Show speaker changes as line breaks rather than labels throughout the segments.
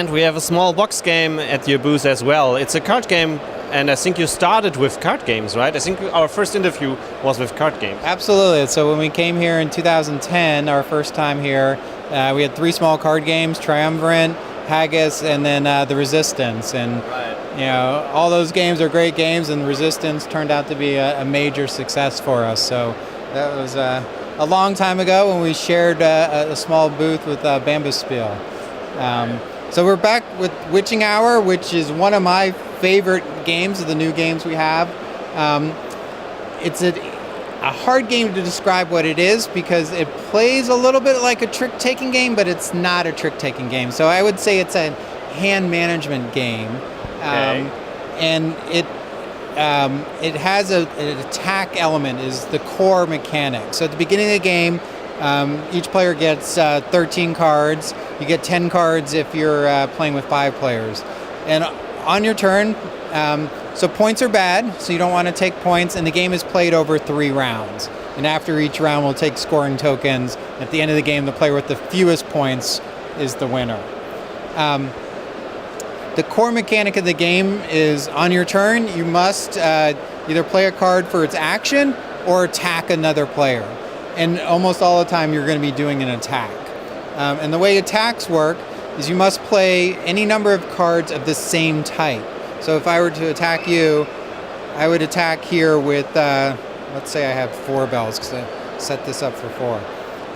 And we have a small box game at your booth as well. It's a card game, and I think you started with card games, right? I think our first interview was with card games.
Absolutely. So when we came here in 2010, our first time here, we had 3 small card games, Triumvirate, Haggis, and then The Resistance. And you know, all those games are great games, and Resistance turned out to be a major success for us. So that was a long time ago when we shared a small booth with Bamboo Spiel. So we're back with Witching Hour, which is one of my favorite games of the new games we have. It's a hard game to describe what it is because it plays a little bit like a trick-taking game, but it's not a trick-taking game. So I would say it's a hand management game.
Okay.
And it has an attack element is the core mechanic. So at the beginning of the game, each player gets 13 cards. You get 10 cards if you're playing with 5 players. And on your turn, so points are bad, so you don't want to take points, and the game is played over 3 rounds. And after each round, we'll take scoring tokens. At the end of the game, the player with the fewest points is the winner. The core mechanic of the game is on your turn, you must either play a card for its action or attack another player. And almost all the time, you're going to be doing an attack. And the way attacks work is you must play any number of cards of the same type. So if I were to attack you, I would attack here with, let's say I have 4 bells, because I set this up for 4.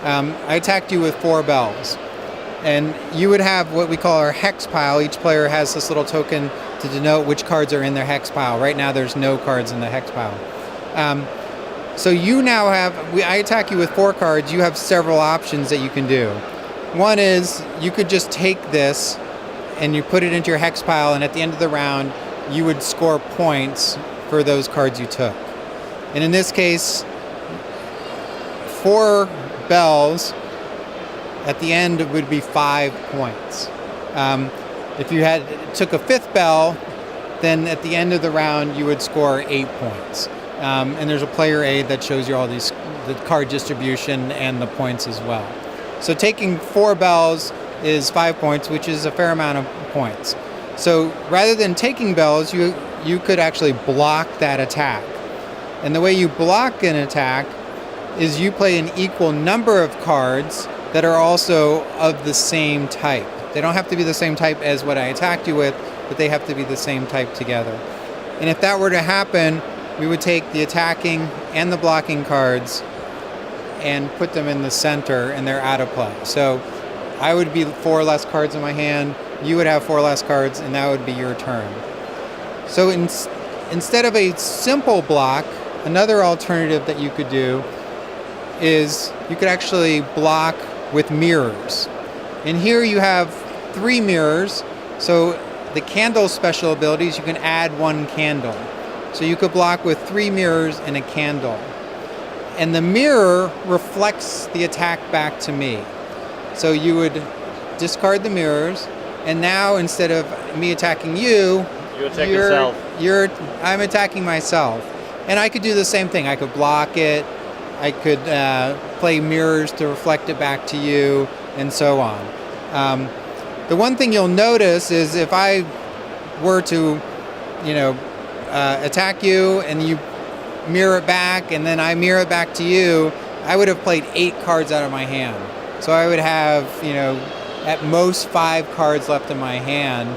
I attacked you with 4 bells. And you would have what we call our hex pile. Each player has this little token to denote which cards are in their hex pile. Right now there's no cards in the hex pile. So you now have, I attack you with 4 cards, you have several options that you can do. One is you could just take this and you put it into your hex pile, and at the end of the round you would score points for those cards you took. And in this case, 4 bells at the end would be 5 points. If you took a 5th bell, then at the end of the round you would score 8 points. And there's a player aid that shows you all the card distribution and the points as well. So taking 4 bells is 5 points, which is a fair amount of points. So rather than taking bells, you could actually block that attack. And the way you block an attack is you play an equal number of cards that are also of the same type. They don't have to be the same type as what I attacked you with, but they have to be the same type together. And if that were to happen, we would take the attacking and the blocking cards and put them in the center, and they're out of play. So I would be 4 less cards in my hand, you would have 4 less cards, and that would be your turn. So instead of a simple block, another alternative that you could do is you could actually block with mirrors. And here you have 3 mirrors. So the candle special abilities, you can add 1 candle. So you could block with 3 mirrors and a candle. And the mirror reflects the attack back to me. So you would discard the mirrors, and now instead of me attacking you,
you attack yourself.
I'm attacking myself. And I could do the same thing. I could block it, I could play mirrors to reflect it back to you, and so on. The one thing you'll notice is if I were to, attack you and you mirror it back, and then I mirror it back to you, I would have played 8 cards out of my hand. So I would have, at most 5 cards left in my hand,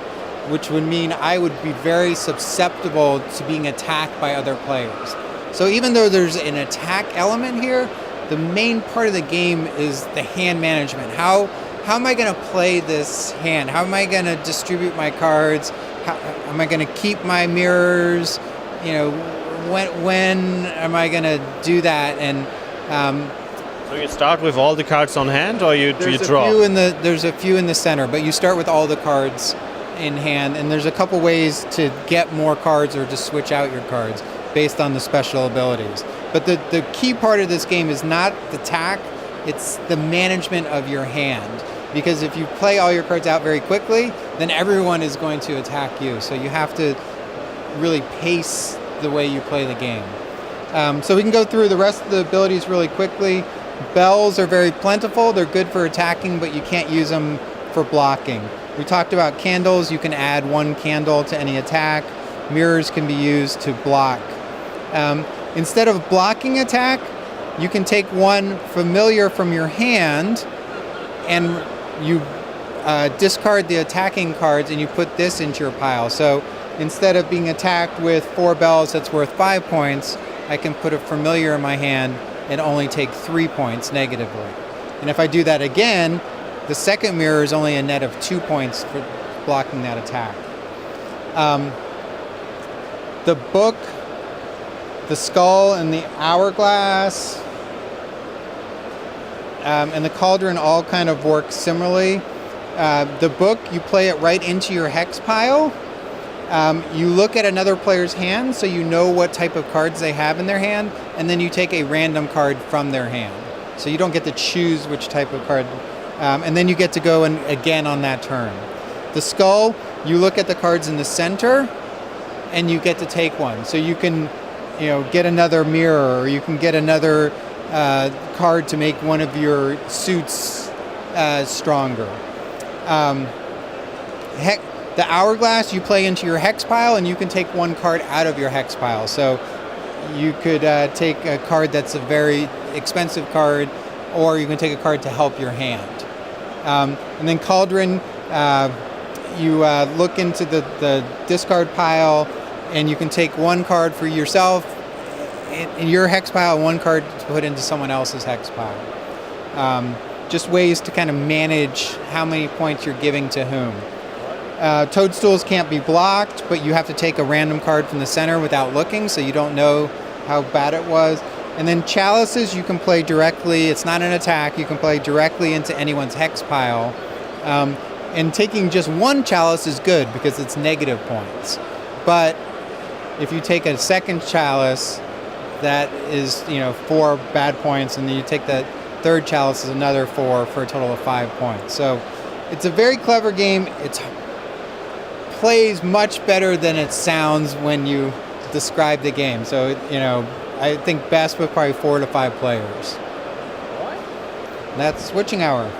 which would mean I would be very susceptible to being attacked by other players. So even though there's an attack element here, the main part of the game is the hand management. How am I going to play this hand? How am I going to distribute my cards? How am I going to keep my mirrors? When am I going to do that? And
so you start with all the cards on hand, or you draw?
There's a few in the center, but you start with all the cards in hand, and there's a couple ways to get more cards or to switch out your cards based on the special abilities. But the key part of this game is not the attack, it's the management of your hand. Because if you play all your cards out very quickly, then everyone is going to attack you. So you have to really pace the way you play the game. So we can go through the rest of the abilities really quickly. Bells are very plentiful. They're good for attacking, but you can't use them for blocking. We talked about candles. You can add one candle to any attack. Mirrors can be used to block. Instead of blocking attack, you can take one familiar from your hand and you discard the attacking cards and you put this into your pile. So instead of being attacked with 4 bells that's worth 5 points, I can put a familiar in my hand and only take 3 points negatively. And if I do that again, the second mirror is only a net of 2 points for blocking that attack. The book, the skull, and the hourglass, and the cauldron all kind of work similarly. The book, you play it right into your hex pile. You look at another player's hand so you know what type of cards they have in their hand, and then you take a random card from their hand. So you don't get to choose which type of card, and then you get to go again on that turn. The skull, you look at the cards in the center, and you get to take one. So you can, get another mirror, or you can get another card to make one of your suits stronger. The hourglass you play into your hex pile, and you can take one card out of your hex pile. So you could take a card that's a very expensive card, or you can take a card to help your hand. And then cauldron, you look into the discard pile, and you can take one card for yourself in your hex pile, and one card to put into someone else's hex pile. Just ways to kind of manage how many points you're giving to whom. Toadstools can't be blocked, but you have to take a random card from the center without looking, so you don't know how bad it was. And then chalices you can play directly. It's not an attack. You can play directly into anyone's hex pile. And taking just one chalice is good because it's negative points. But if you take a second chalice, that is 4 bad points, and then you take that third chalice is another 4 for a total of 5 points. So it's a very clever game. It plays much better than it sounds when you describe the game. So I think best with probably 4 to 5 players. And that's Switching Hour.